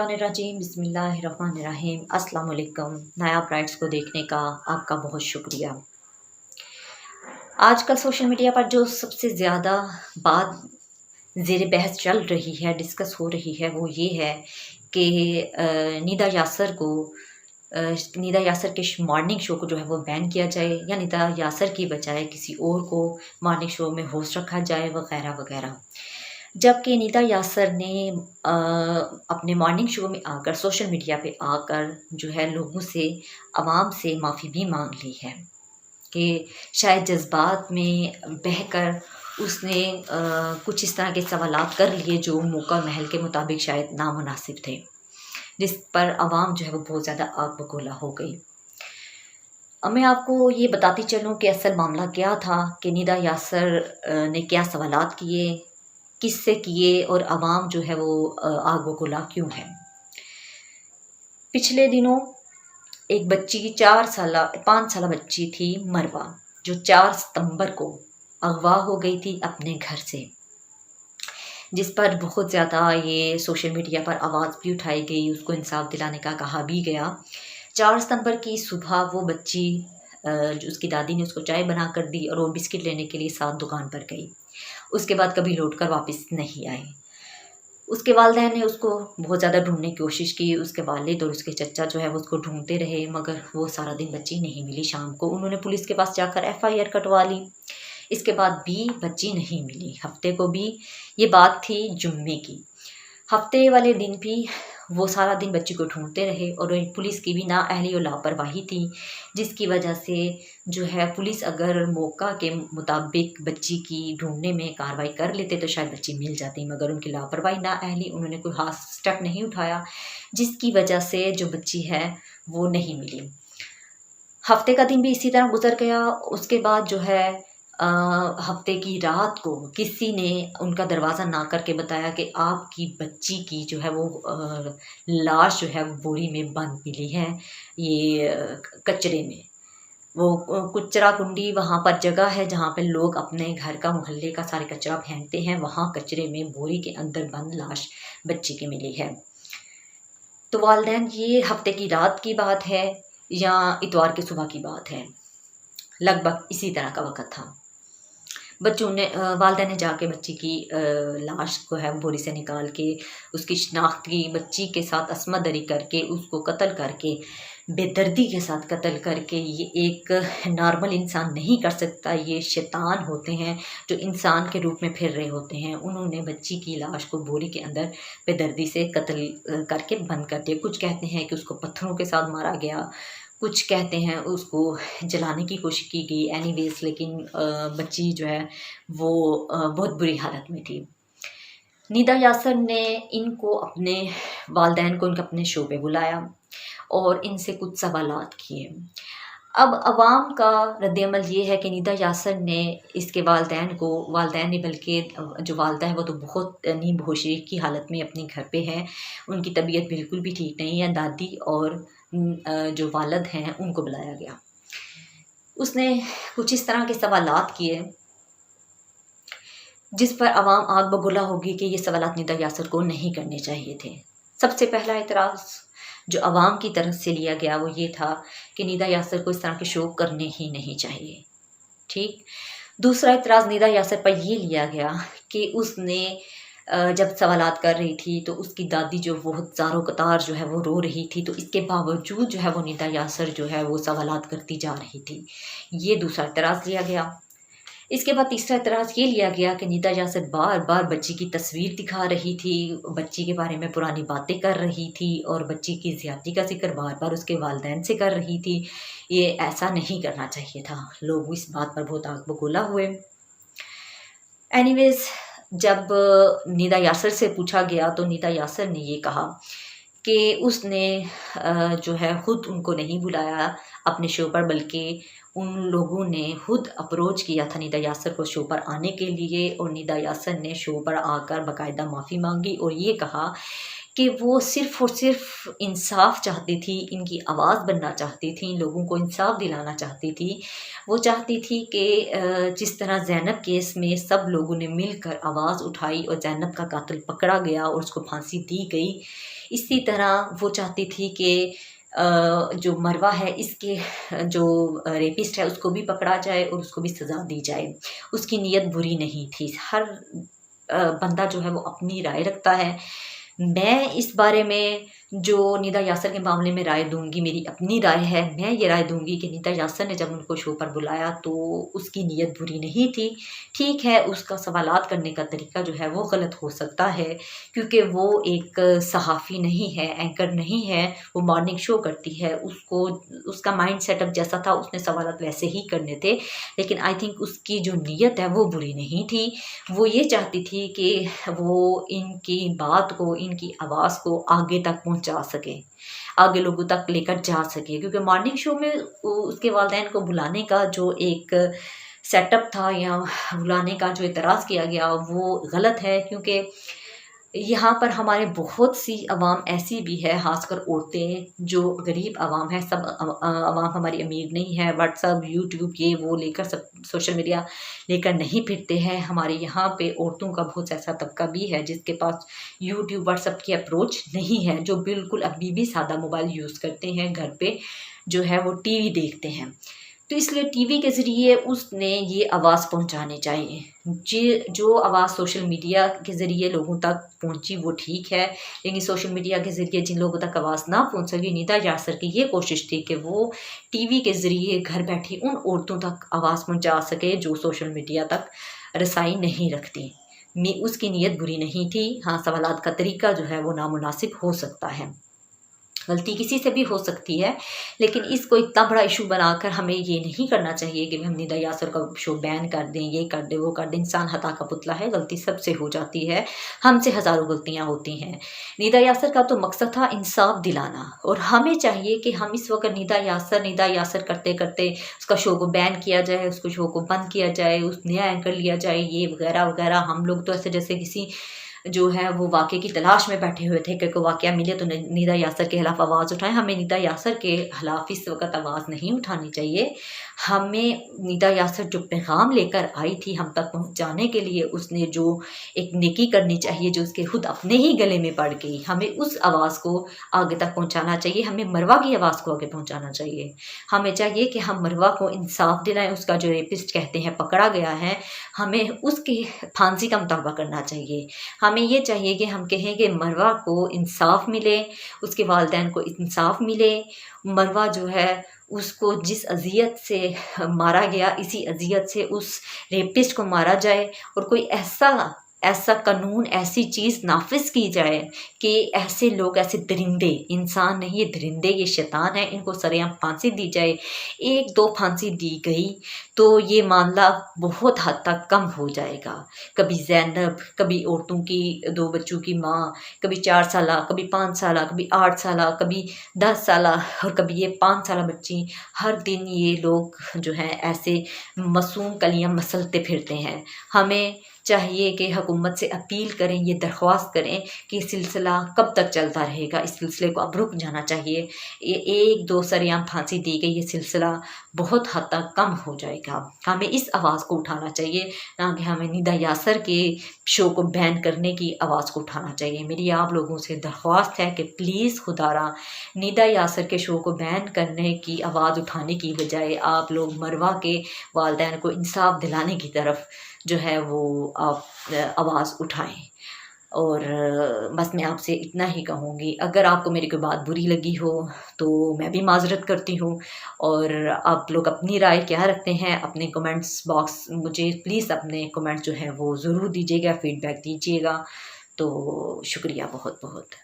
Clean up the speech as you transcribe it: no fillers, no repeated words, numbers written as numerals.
मिनशैतानिर्रजीम बिस्मिल्लाहिर्रहमानिर्रहीम। अस्सलाम वालेकुम। नायाब राइट्स को देखने का आपका बहुत शुक्रिया। आजकल सोशल मीडिया पर जो सबसे ज़्यादा बात ज़ेर बहस चल रही है, डिस्कस हो रही है, वो ये है कि निदा यासर के मॉर्निंग शो को जो है वो बैन किया जाए या निदा यासर की बजाय किसी और को मॉर्निंग शो में होस्ट रखा जाए वगैरह वगैरह। जबकि निदा यासर ने अपने मॉर्निंग शो में आकर सोशल मीडिया पे आकर जो है लोगों से आवाम से माफ़ी भी मांग ली है कि शायद जज्बात में बहकर उसने कुछ इस तरह के सवालात कर लिए जो मौका महल के मुताबिक शायद नामुनासिब थे, जिस पर आवाम जो है वो बहुत ज़्यादा आग बगोला हो गई। अब मैं आपको ये बताती चलूँ कि असल मामला क्या था कि निदा यासर ने क्या सवालात किए, किससे किए और आवाम जो है वो आग बगोला क्यों है। पिछले दिनों एक बच्ची 5 साल बच्ची थी मरवा, जो 4 सितंबर को अगवा हो गई थी अपने घर से, जिस पर बहुत ज़्यादा ये सोशल मीडिया पर आवाज़ भी उठाई गई, उसको इंसाफ दिलाने का कहा भी गया। 4 सितंबर की सुबह वो बच्ची जो उसकी दादी ने उसको चाय बना कर दी और वो बिस्किट लेने के लिए साथ दुकान पर गई। उसके बाद कभी लौट कर वापस नहीं आई। उसके वालिदैन ने उसको बहुत ज़्यादा ढूंढने की कोशिश की, उसके वालिद और उसके चचा जो है वो उसको ढूंढते रहे, मगर वो सारा दिन बच्ची नहीं मिली। शाम को उन्होंने पुलिस के पास जाकर FIR कटवा ली। इसके बाद भी बच्ची नहीं मिली। हफ्ते को भी ये बात थी जुम्मे की, हफ्ते वाले दिन भी वो सारा दिन बच्ची को ढूंढते रहे और पुलिस की भी नाअहली और लापरवाही थी, जिसकी वजह से जो है पुलिस अगर मौका के मुताबिक बच्ची की ढूंढने में कार्रवाई कर लेते तो शायद बच्ची मिल जाती, मगर उनकी लापरवाही नाअहली, उन्होंने कोई खास स्टेप नहीं उठाया, जिसकी वजह से जो बच्ची है वो नहीं मिली। हफ्ते का दिन भी इसी तरह गुजर गया। उसके बाद जो है हफ्ते की रात को किसी ने उनका दरवाज़ा ना करके बताया कि आपकी बच्ची की जो है वो लाश जो है वो बोरी में बंद मिली है, ये कचरे में। वो कुचरा कुंडी वहाँ पर जगह है जहाँ पे लोग अपने घर का मोहल्ले का सारे कचरा फेंकते हैं, वहाँ कचरे में बोरी के अंदर बंद लाश बच्ची की मिली है। तो वालिदैन, ये हफ्ते की रात की बात है या इतवार की सुबह की बात है, लगभग इसी तरह का वक़्त था। वालिदैन ने जाके बच्ची की लाश को है बोरी से निकाल के उसकी शिनाख्त की, बच्ची के साथ असमदरी करके उसको कत्ल करके, बेदर्दी के साथ कत्ल करके। ये एक नॉर्मल इंसान नहीं कर सकता, ये शैतान होते हैं जो इंसान के रूप में फिर रहे होते हैं। उन्होंने बच्ची की लाश को बोरी के अंदर बेदर्दी से कत्ल करके बंद कर दिया। कुछ कहते हैं कि उसको पत्थरों के साथ मारा गया, कुछ कहते हैं उसको जलाने की कोशिश की गई। एनीवेज, लेकिन बच्ची जो है वो बहुत बुरी हालत में थी। निदा यासर ने इनको अपने वालिदैन को इनके अपने शो पे बुलाया और इनसे कुछ सवालात किए। अब अवाम का रद्द-ए-अमल ये है कि निदा यासर ने इसके वालिदैन ने बल्कि जो वालिदा है वो तो बहुत नीम बेहोशी की हालत में अपने घर पे है, उनकी तबीयत बिल्कुल भी ठीक नहीं है। दादी और जो वालिद हैं उनको बुलाया गया। उसने कुछ इस तरह के सवालात किए जिस पर आवाम आग बगोला होगी कि ये सवालात निदा यासर को नहीं करने चाहिए थे। सबसे पहला एतराज़ जो आवाम की तरफ से लिया गया वो ये था कि निदा यासर को इस तरह के शो करने ही नहीं चाहिए। ठीक। दूसरा एतराज़ निदा यासर पर ये लिया गया कि उसने जब सवालात कर रही थी तो उसकी दादी जो बहुत ज़ारो कतार जो है वो रो रही थी, तो इसके बावजूद जो है वो निदा यासर जो है वो सवालात करती जा रही थी। ये दूसरा एतराज़ लिया गया। इसके बाद तीसरा एतराज़ ये लिया गया कि निदा यासर बार-बार बच्ची की तस्वीर दिखा रही थी, बच्ची के बारे में पुरानी बातें कर रही थी और बच्ची की ज़्यादती का ज़िक्र बार-बार उसके वालिदैन से कर रही थी। ये ऐसा नहीं करना चाहिए था। लोग इस बात पर बहुत आग बगोला हुए। एनीवेज़, जब निदा यासर से पूछा गया तो निदा यासर ने ये कहा कि उसने जो है खुद उनको नहीं बुलाया अपने शो पर, बल्कि उन लोगों ने खुद अप्रोच किया था निदा यासर को शो पर आने के लिए, और निदा यासर ने शो पर आकर बाकायदा माफ़ी मांगी और ये कहा कि वो सिर्फ़ और सिर्फ इंसाफ चाहती थी, इनकी आवाज़ बनना चाहती थी, लोगों को इंसाफ दिलाना चाहती थी। वो चाहती थी कि जिस तरह ज़ैनब केस में सब लोगों ने मिलकर आवाज़ उठाई और ज़ैनब का कातिल पकड़ा गया और उसको फांसी दी गई, اسی طرح وہ چاہتی تھی کہ جو مروہ ہے اس کے جو ریپسٹ ہے اس کو بھی پکڑا جائے اور اس کو بھی سزا دی جائے. اس کی نیت بری نہیں تھی. ہر بندہ جو ہے وہ اپنی رائے رکھتا ہے. میں اس بارے میں جو ندا یاسر کے معاملے میں رائے دوں گی میری اپنی رائے ہے. میں یہ رائے دوں گی کہ ندا یاسر نے جب ان کو شو پر بلایا تو اس کی نیت بری نہیں تھی. ٹھیک ہے اس کا سوالات کرنے کا طریقہ جو ہے وہ غلط ہو سکتا ہے کیونکہ وہ ایک صحافی نہیں ہے، اینکر نہیں ہے، وہ مارننگ شو کرتی ہے. اس کا مائنڈ سیٹ اپ جیسا تھا اس نے سوالات ویسے ہی کرنے تھے. لیکن آئی تھنک اس کی جو نیت ہے وہ بری نہیں تھی. وہ یہ چاہتی تھی کہ وہ ان کی بات کو، ان کی آواز کو آگے تک پہنچا سکے، آگے لوگوں تک لے کر جا سکے. کیونکہ مارننگ شو میں اس کے والدین کو بلانے کا جو ایک سیٹ اپ تھا یا بلانے کا جو اعتراض کیا گیا وہ غلط ہے. کیونکہ یہاں پر ہمارے بہت سی عوام ایسی بھی ہے، خاص کر عورتیں جو غریب عوام ہے. سب عوام ہماری امیر نہیں ہے. واٹس ایپ، یوٹیوب یہ وہ لے کر سب سوشل میڈیا لے کر نہیں پھرتے ہیں. ہمارے یہاں پہ عورتوں کا بہت ایسا طبقہ بھی ہے جس کے پاس یوٹیوب، واٹس ایپ کی اپروچ نہیں ہے، جو بالکل ابھی بھی سادہ موبائل یوز کرتے ہیں، گھر پہ جو ہے وہ ٹی وی دیکھتے ہیں. تو اس لیے ٹی وی کے ذریعے اس نے یہ آواز پہنچانی چاہیے. جو آواز سوشل میڈیا کے ذریعے لوگوں تک پہنچی وہ ٹھیک ہے، لیکن سوشل میڈیا کے ذریعے جن لوگوں تک آواز نہ پہنچ سکی، ندا یاسر کی یہ کوشش تھی کہ وہ ٹی وی کے ذریعے گھر بیٹھی ان عورتوں تک آواز پہنچا سکے جو سوشل میڈیا تک رسائی نہیں رکھتی. اس کی نیت بری نہیں تھی. ہاں سوالات کا طریقہ جو ہے وہ نامناسب ہو سکتا ہے، غلطی کسی سے بھی ہو سکتی ہے، لیکن اس کو اتنا بڑا ایشو بنا کر ہمیں یہ نہیں کرنا چاہیے کہ ہم ندا یاسر کا شو بین کر دیں، یہ کر دیں وہ کر دیں. انسان خطا کا پتلا ہے، غلطی سب سے ہو جاتی ہے، ہم سے ہزاروں غلطیاں ہوتی ہیں. ندا یاسر کا تو مقصد تھا انصاف دلانا، اور ہمیں چاہیے کہ ہم اس وقت ندا یاسر کرتے کرتے اس کا شو کو بین کیا جائے، اس کو شو کو بند کیا جائے، اس نیا اینکر لیا جائے، یہ وغیرہ وغیرہ. ہم لوگ تو ایسے جیسے کسی جو ہے وہ واقعے کی تلاش میں بیٹھے ہوئے تھے کہ کوئی واقعہ ملے تو ندا یاسر کے خلاف آواز اٹھائیں. ہمیں ندا یاسر کے خلاف اس وقت آواز نہیں اٹھانی چاہیے. ہمیں ندا یاسر جو پیغام لے کر آئی تھی ہم تک پہنچانے کے لیے، اس نے جو ایک نیکی کرنی چاہیے جو اس کے خود اپنے ہی گلے میں پڑ گئی، ہمیں اس آواز کو آگے تک پہنچانا چاہیے. ہمیں مروہ کی آواز کو آگے پہنچانا چاہیے. ہمیں چاہیے کہ ہم مروہ کو انصاف دلائیں. اس کا جو ریپسٹ کہتے ہیں پکڑا گیا ہے، ہمیں اس کی پھانسی کا مطالبہ کرنا چاہیے. ہمیں یہ چاہیے کہ ہم کہیں کہ مروہ کو انصاف ملے، اس کے والدین کو انصاف ملے. مروہ جو ہے اس کو جس اذیت سے مارا گیا، اسی اذیت سے اس ریپسٹ کو مارا جائے، اور کوئی ایسا قانون، ایسی چیز نافذ کی جائے کہ ایسے لوگ، ایسے درندے، انسان نہیں یہ درندے، یہ شیطان ہیں، ان کو سرعام پھانسی دی جائے. 1-2 پھانسی دی گئی تو یہ معاملہ بہت حد تک کم ہو جائے گا. کبھی زینب، کبھی عورتوں کی 2 بچوں کی ماں، کبھی 4 سالہ، کبھی 5 سالہ، کبھی 8 سالہ، کبھی 10 سالہ، اور کبھی یہ 5 سالہ بچی. ہر دن یہ لوگ جو ہیں ایسے معصوم کلیاں مسلتے پھرتے ہیں. ہمیں چاہیے کہ حکومت سے اپیل کریں، یہ درخواست کریں کہ یہ سلسلہ کب تک چلتا رہے گا، اس سلسلے کو اب رک جانا چاہیے. یہ 1-2 سرعام پھانسی دی گئی، یہ سلسلہ بہت حد تک کم ہو جائے گا. ہمیں اس آواز کو اٹھانا چاہیے، نہ کہ ہمیں ندا یاسر کے شو کو بین کرنے کی آواز کو اٹھانا چاہیے. میری آپ لوگوں سے درخواست ہے کہ پلیز خدا را ندا یاسر کے شو کو بین کرنے کی آواز اٹھانے کی بجائے آپ لوگ مروہ کے والدین کو انصاف دلانے کی طرف جو ہے وہ آپ آواز اٹھائیں. اور بس میں آپ سے اتنا ہی کہوں گی. اگر آپ کو میری کوئی بات بری لگی ہو تو میں بھی معذرت کرتی ہوں. اور آپ لوگ اپنی رائے کیا رکھتے ہیں اپنے کمنٹس باکس مجھے پلیز اپنے کمنٹ جو ہیں وہ ضرور دیجیے گا، فیڈ بیک دیجیے گا. تو شکریہ بہت بہت.